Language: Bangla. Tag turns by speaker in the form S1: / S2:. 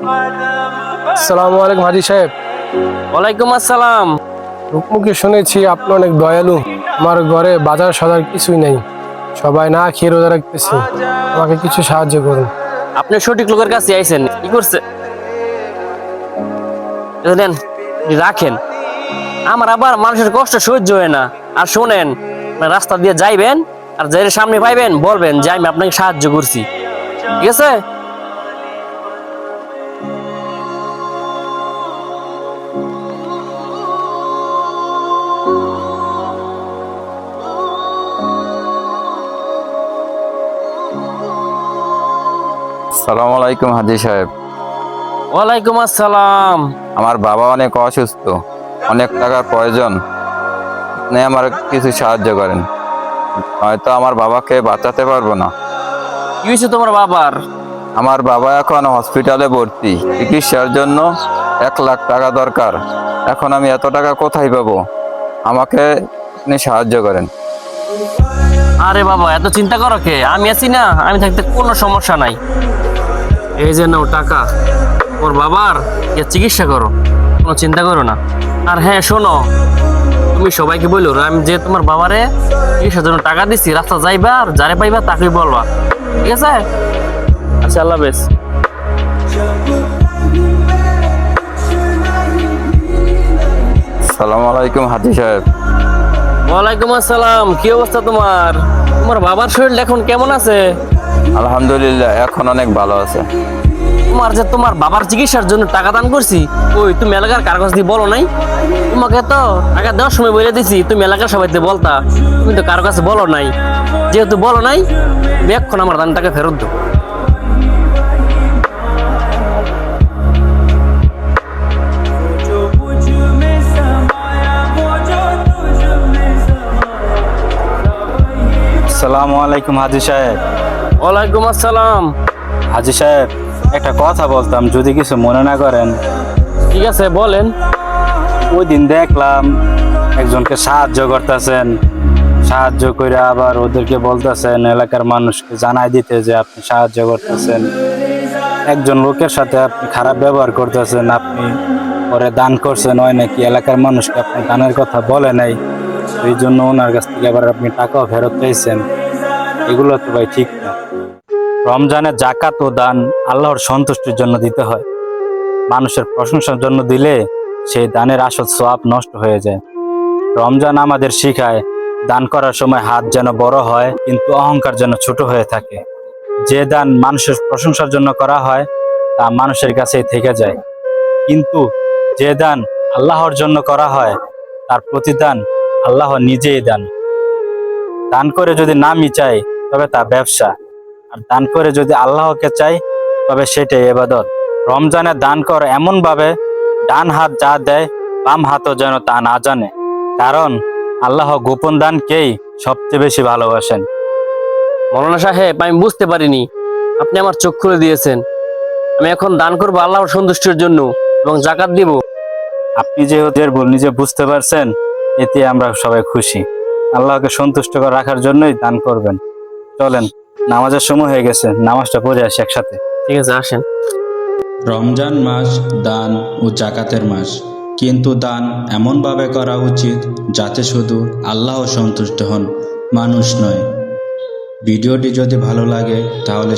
S1: আসসালামু আলাইকুম হাজি সাহেব।
S2: ওয়ালাইকুম আসসালাম।
S1: লোকমুখে শুনেছি আপনি অনেক দয়ালু। আমার ঘরে বাজার সদার কিছুই নেই, সবাই না খেয়ে রোজা রাখতেছি, আমাকে কিছু সাহায্য করুন।
S2: আপনি সঠিক লোকের কাছে আইছেন। কি করছে নেন, রাখেন। আমার আবার মানুষের কষ্ট সহ্য হয় না। আর শোনেন, রাস্তা দিয়ে যাইবেন আর যাই সামনে পাইবেন বলবেন যে আমি আপনাকে সাহায্য করছি, ঠিক আছে?
S3: সালাম আলাইকুম হাজি সাহেব।
S2: ওয়ালাইকুম আসসালাম।
S3: আমার বাবা অনেক অসুস্থ, অনেক টাকার প্রয়োজন। আপনি আমার কিছু সাহায্য করেন, হয়তো আমার বাবাকে বাঁচাতে পারবো না।
S2: কি হয়েছে তোমার বাবার?
S3: আমার বাবা এখন হসপিটালে ভর্তি, চিকিৎসার জন্য 1 লাখ টাকা দরকার। এখন আমি এত টাকা কোথায় পাবো? আমাকে আপনি সাহায্য করেন।
S2: আরে বাবা, এত চিন্তা করো কে? আমি আছি না, আমি থাকতে কোনো সমস্যা নাই। এই যে নাও টাকা, ওর বাবার চিকিৎসা করো, কোনো চিন্তা করো না। আর হ্যাঁ শোনো, তুমি সবাইকে বলো আমি যে তোমার বাবারে চিকিৎসার জন্য টাকা দিচ্ছি, রাস্তা যাইবা আর যারে পাইবা তাকেই বলবা, ঠিক আছে? আচ্ছা, আল্লাহ হাফেজ।
S3: সালাম আলাইকুম হাজি সাহেব।
S2: ওয়ালাইকুম আসসালাম। কি অবস্থা তোমার? তোমার বাবার শরীর এখন কেমন আছে?
S3: আলহামদুলিল্লাহ, এখন অনেক ভালো আছে।
S2: তোমার বাবার চিকিৎসার জন্য টাকা দান করছি, ওই তুমি এলাকার কার কাছে দিয়ে বলো নাই? তোমাকে তো টাকা দেওয়ার সময় বলে দিছি তুমি এলাকার সবাইতে বলতা, তুমি তো কারো কাছে বলো নাই। যেহেতু বলো নাই, তুমি এখন আমার দান টাকা ফেরত দাও।
S4: আসসালামু আলাইকুম হাজি সাহেব।
S2: ওয়ালাইকুম আসসালাম।
S4: হাজি সাহেব, একটা কথা বলতাম যদি কিছু মনে না করেন।
S2: ঠিক আছে, বলেন।
S4: ওই দিন দেখলাম একজনকে সাহায্য করতেছেন, সাহায্য করে আবার ওদেরকে বলতেছেন এলাকার মানুষকে জানাই দিতে যে আপনি সাহায্য করতেছেন। একজন লোকের সাথে আপনি খারাপ ব্যবহার করতেছেন, আপনি পরে দান করছেন, হয় নাকি এলাকার মানুষকে আপনি দানের কথা বলে নাই, এই জন্য ওনার কাছ থেকে আবার আপনি টাকাও ফেরত পেয়েছেন। এগুলো তো ভাই ঠিক না। রমজানে জাকাত ও দান আল্লাহর সন্তুষ্টির জন্য দিতে হয়। মানুষের প্রশংসার জন্য দিলে সেই দানের আসল সওয়াব নষ্ট হয়ে যায়। রমজান আমাদের শিখায় দান করার সময় হাত যেন বড় হয় কিন্তু অহংকার যেন ছোট হয়ে থাকে। যে দান মানুষের প্রশংসার জন্য করা হয় তা মানুষের কাছেই থেকে যায়, কিন্তু যে দান আল্লাহর জন্য করা হয় তার প্রতিদান আল্লাহ নিজেই দেন। দান করে যদি না মিচাই তবে তা ব্যবসা, আর দান করে যদি আল্লাহকে চাই তবে সেটাই ইবাদত। রমজানে দান কর এমন ভাবে ডান হাত যা দেয় বাম হাতও যেন তা না জানে, কারণ আল্লাহ গোপন দানকেই সবচেয়ে বেশি ভালোবাসেন।
S2: মৌলানা সাহেব, আমি বুঝতে পারিনি, আপনি আমার চোখ খুলে দিয়েছেন। আমি এখন দান করবো আল্লাহর সন্তুষ্টির জন্য এবং জাকাত দিব।
S4: আপনি যে ওদের ভুল নিজে বুঝতে পারছেন, এতে আমরা সবাই খুশি। আল্লাহকে সন্তুষ্ট করে রাখার জন্যই দান করবেন। চলেন, নামাজের সময় হয়ে গেছে, নামাজটা পড়ে আসি একসাথে।
S2: ঠিক আছে, আসেন।
S5: রমজান মাস দান ও জাকাতের মাস, কিন্তু দান এমনভাবে করা উচিত যাতে শুধু আল্লাহ সন্তুষ্ট হন, মানুষ নয়। ভিডিওটি যদি ভালো লাগে তাহলে